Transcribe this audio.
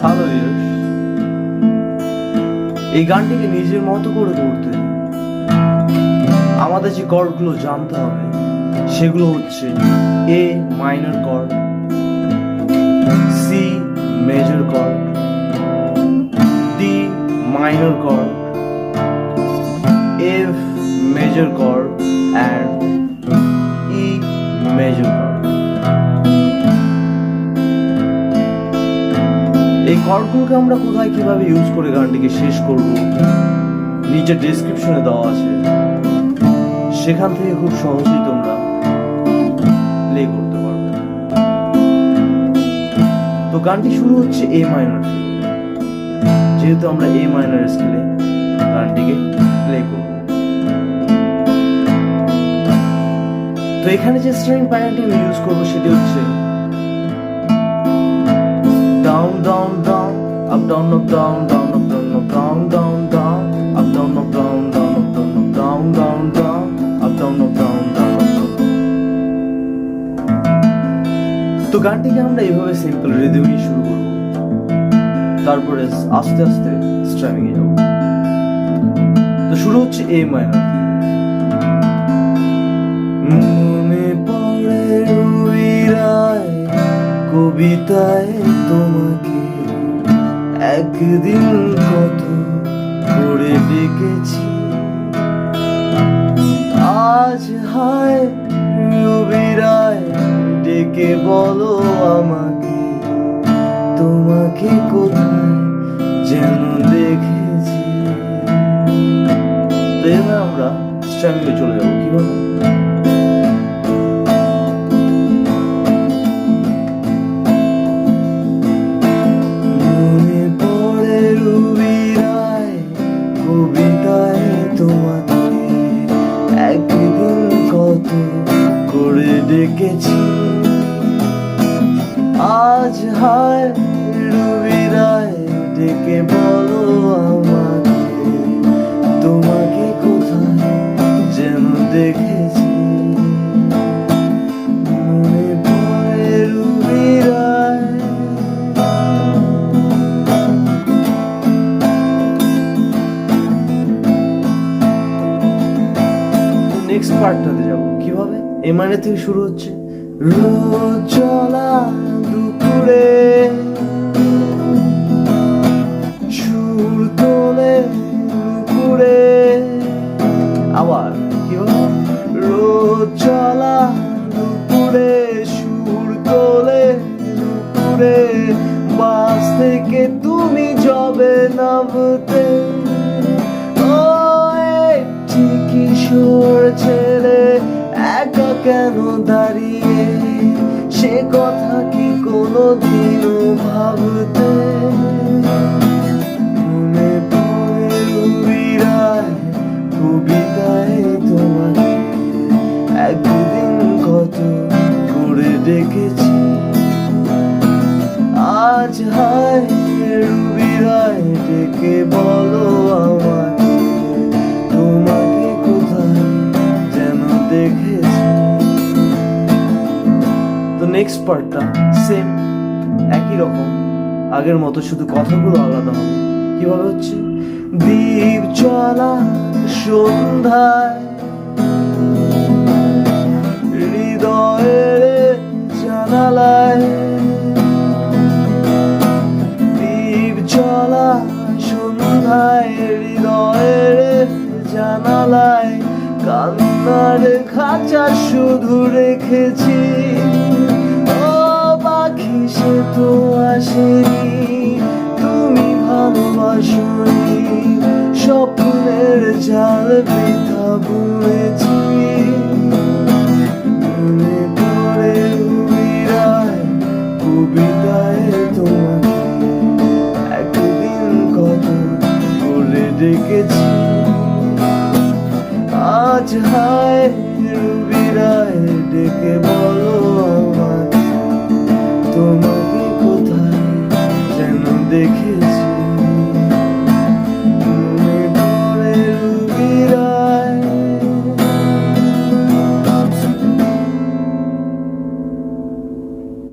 Hello years, এই গানটিকে নিজের মতো করে করতে আমাদের যে কর্ডগুলো জানতে হবে সেগুলো হচ্ছে A minor chord, C major chord, D minor chord, F major chord and E major chord. এই কর্ডগুলোকে আমরা কোথায় কিভাবে ইউজ করে গানটিকে শেষ করব নিচে ডেসক্রিপশনে দেওয়া আছে, সেখান থেকে খুব সহজেই তোমরা প্লে করতে পারবে। তো গানটি শুরু হচ্ছে এ মাইনর থেকে, যেহেতু আমরা এ মাইনর স্কেলে গানটিকে প্লে করব। তো এখানে যে স্ট্রিং প্যাটার্নটি আমি ইউজ করবো সেটি হচ্ছে down down down up down up down down up down up down down down up down up down down up down up down down down up down up down down up down। তো গানটিকে আমরা এইভাবে simple রিদমই শুরু করব, তারপরে আস্তে আস্তে strumming এ যাব। তো শুরু হচ্ছে এ মাইনর। মনে পড়ে রবিরায় কবিতায় তোমাকে একদিন কত করে ডেকেছি, আজ হায় রবিরায় ডেকে বলো আমাকে তোমাকে কোথায় যেন দেখেছি। তো এবার আমরা স্ট্রামিংয়ে চলে যাবো। কিভাবে? কবিতায় তোমাকে একদিন কত করে ডেকেছি, আজ হায় রবিরায় ডেকে বলো আমাকে তোমাকে কোথায় যেন দেখেছি। মনে পড়ে রবিরায়। নেক্সট পার্টটাতে যাবো। কিভাবে? এ মানে থেকে শুরু হচ্ছে রোজ চলা দুপুরে সুর তোলে দুপুরে। আবার কিভাবে? রোজ চলা দুপুরে সুর তোলে দুপুরে, বাস থেকে তুমি যাবে নামতে। কিশোর ছেলে একা কেন দাঁড়িয়ে, সে কথা কি কোনোদিনও ভাবতে? মনে পড়ে রবিরায় কবিতায় তোমাকে একদিন কত করে ডেকেছি, আজ হায় রবিরায় ডেকে বলো আমাকে তোমাকে কোথায় যেন দেখেছি। তো নেক্সট পার্টটা সেম একই রকম, আগের মতো, শুধু কথাগুলো আলাদা হবে। কিভাবে হচ্ছে? দ্বীপ চলা সন্ধ্যায় হৃদয়ের জানালায়, দ্বীপ চলা সন্ধ্যায় হৃদয়ের জানালায়, কান্নার খাঁচা শুধু রেখেছি। ও পাখি সে তো আসেনি, তুমি ভালোবাসনি, স্বপ্নের জাল বৃথা বুনেছি। মনে পড়ে রবিরায় কবিতায় তোমাকে একদিন কত করে ডেকেছি, আজ হায় রবিরায় ডেকে বলো আমাকে তোমাকে কোথায় যেন দেখে